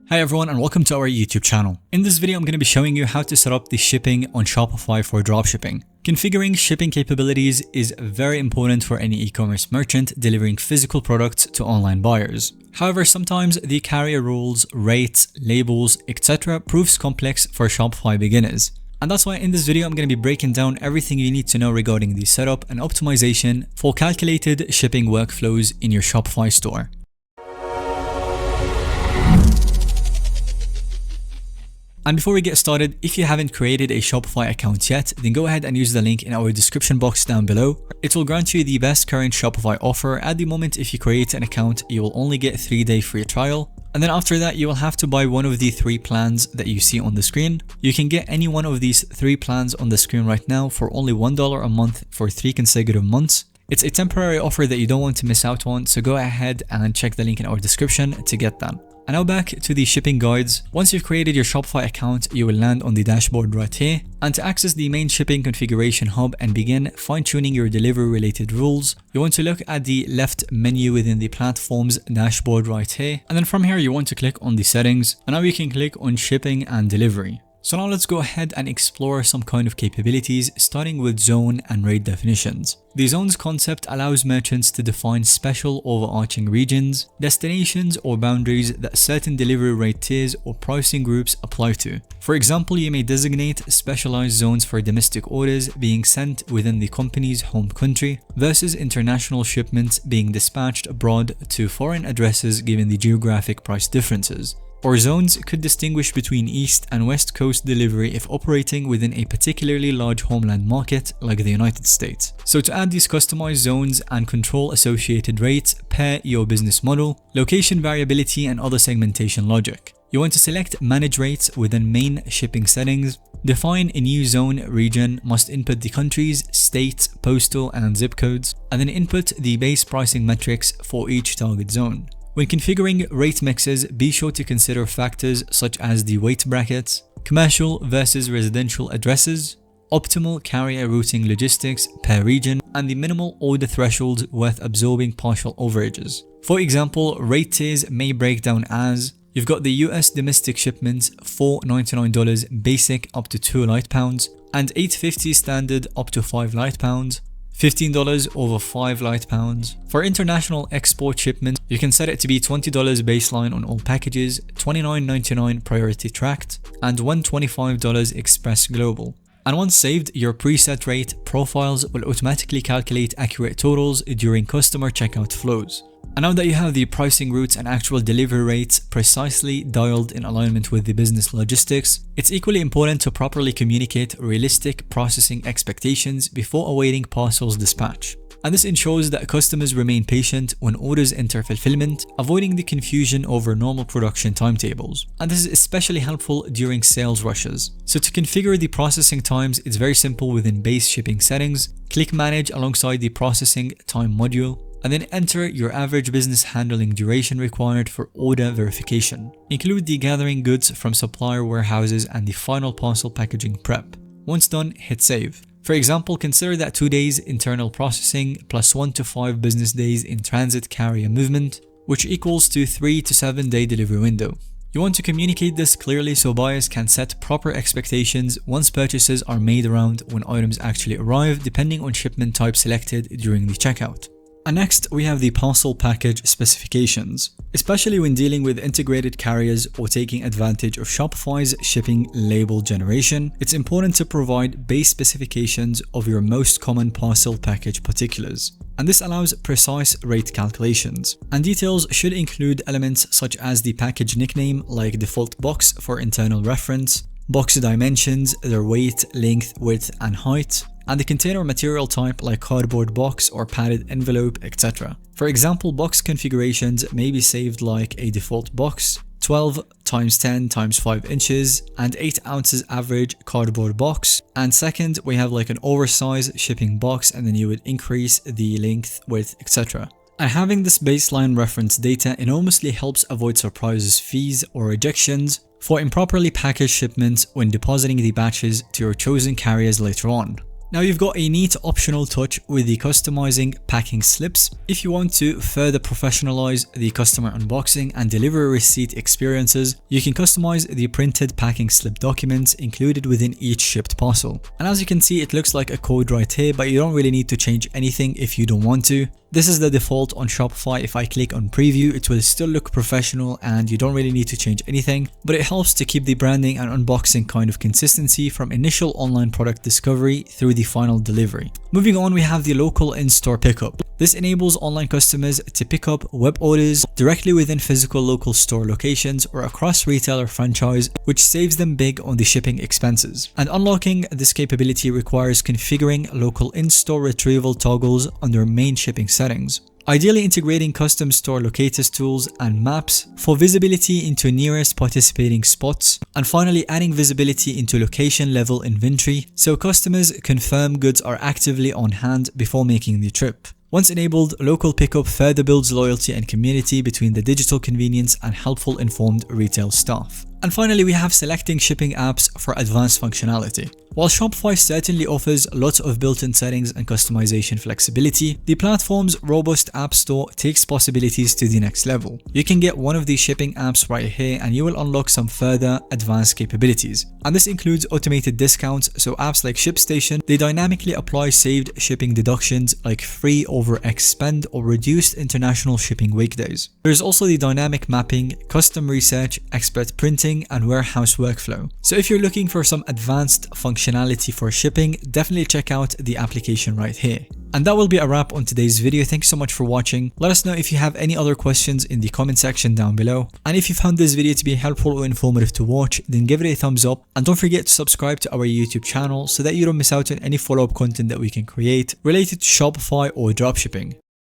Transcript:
Hi everyone and welcome to our YouTube channel. In this video I'm going to be showing you how to set up the shipping on Shopify for dropshipping. Configuring shipping capabilities is very important for any e-commerce merchant delivering physical products to online buyers. However, sometimes the carrier rules, rates, labels, etc. proves complex for Shopify beginners. And that's why in this video I'm going to be breaking down everything you need to know regarding the setup and optimization for calculated shipping workflows in your Shopify store. And before we get started, if you haven't created a Shopify account yet, then go ahead and use the link in our description box down below. It will grant you the best current Shopify offer. At the moment, if you create an account, you will only get a 3-day free trial. And then after that, you will have to buy one of the 3 plans that you see on the screen. You can get any one of these 3 plans on the screen right now for only $1 a month for 3 consecutive months. It's a temporary offer that you don't want to miss out on, so go ahead and check the link in our description to get that. And now back to the shipping guides. Once you've created your Shopify account, you will land on the dashboard right here. And to access the main shipping configuration hub and begin fine-tuning your delivery related rules, you want to look at the left menu within the platform's dashboard right here. And then from here, you want to click on the settings. And now you can click on shipping and delivery. So now let's go ahead and explore some kind of capabilities, starting with zone and rate definitions. The zones concept allows merchants to define special overarching regions, destinations or boundaries that certain delivery rate tiers or pricing groups apply to. For example, you may designate specialized zones for domestic orders being sent within the company's home country versus international shipments being dispatched abroad to foreign addresses given the geographic price differences. Or zones could distinguish between East and West Coast delivery if operating within a particularly large homeland market like the United States. So to add these customized zones and control associated rates per your business model, location variability and other segmentation logic. You want to select manage rates within main shipping settings. Define a new zone region, must input the countries, states, postal and zip codes, and then input the base pricing metrics for each target zone. When configuring rate mixes, be sure to consider factors such as the weight brackets, commercial versus residential addresses, optimal carrier routing logistics per region, and the minimal order thresholds worth absorbing partial overages. For example, rate tiers may break down as you've got the US domestic shipments $4.99 basic up to 2 light pounds and $8.50 standard up to 5 light pounds. $15 over 5 light pounds. For international export shipments, you can set it to be $20 baseline on all packages, $29.99 priority tracked, and $125 express global. And once saved, your preset rate profiles will automatically calculate accurate totals during customer checkout flows. And now that you have the pricing routes and actual delivery rates precisely dialed in alignment with the business logistics, it's equally important to properly communicate realistic processing expectations before awaiting Parcel's dispatch. And this ensures that customers remain patient when orders enter fulfillment, avoiding the confusion over normal production timetables. And this is especially helpful during sales rushes. So to configure the processing times, it's very simple within base shipping settings. Click manage alongside the processing time module, and then enter your average business handling duration required for order verification. Include the gathering goods from supplier warehouses and the final parcel packaging prep. Once done, hit save. For example, consider that 2 days internal processing plus 1 to 5 business days in transit carrier movement, which equals to 3 to 7 day delivery window. You want to communicate this clearly so buyers can set proper expectations once purchases are made around when items actually arrive, depending on shipment type selected during the checkout. And next, we have the parcel package specifications. Especially when dealing with integrated carriers or taking advantage of Shopify's shipping label generation, it's important to provide base specifications of your most common parcel package particulars. And this allows precise rate calculations. And details should include elements such as the package nickname like default box for internal reference, box dimensions, their weight, length, width, and height, and the container material type like cardboard box or padded envelope, etc. For example, box configurations may be saved like a default box, 12 x 10 x 5 inches, and 8 ounces average cardboard box. And second, we have like an oversized shipping box, and then you would increase the length, width, etc. And having this baseline reference data enormously helps avoid surprises, fees, or rejections for improperly packaged shipments when depositing the batches to your chosen carriers later on. Now you've got a neat optional touch with the customizing packing slips. If you want to further professionalize the customer unboxing and delivery receipt experiences, you can customize the printed packing slip documents included within each shipped parcel. And as you can see, it looks like a code right here, but you don't really need to change anything if you don't want to. This is the default on Shopify. If I click on preview, it will still look professional and you don't really need to change anything, but it helps to keep the branding and unboxing kind of consistency from initial online product discovery through the final delivery. Moving on, we have the local in-store pickup. This enables online customers to pick up web orders directly within physical local store locations or across retailer franchise, which saves them big on the shipping expenses. And unlocking this capability requires configuring local in-store retrieval toggles under main shipping settings. Ideally integrating custom store locators tools and maps for visibility into nearest participating spots, and finally adding visibility into location level inventory so customers confirm goods are actively on hand before making the trip. Once enabled, local pickup further builds loyalty and community between the digital convenience and helpful informed retail staff. And finally, we have selecting shipping apps for advanced functionality. While Shopify certainly offers lots of built-in settings and customization flexibility, the platform's robust app store takes possibilities to the next level. You can get one of these shipping apps right here and you will unlock some further advanced capabilities. And this includes automated discounts, so apps like ShipStation, they dynamically apply saved shipping deductions like free over X spend or reduced international shipping weekdays. There is also the dynamic mapping, custom research, expert printing, and warehouse workflow. So if you're looking for some advanced functionality for shipping, definitely check out the application right here. And that will be a wrap on today's video. Thanks so much for watching. Let us know if you have any other questions in the comment section down below. And if you found this video to be helpful or informative to watch, then give it a thumbs up. And don't forget to subscribe to our YouTube channel so that you don't miss out on any follow-up content that we can create related to Shopify or dropshipping.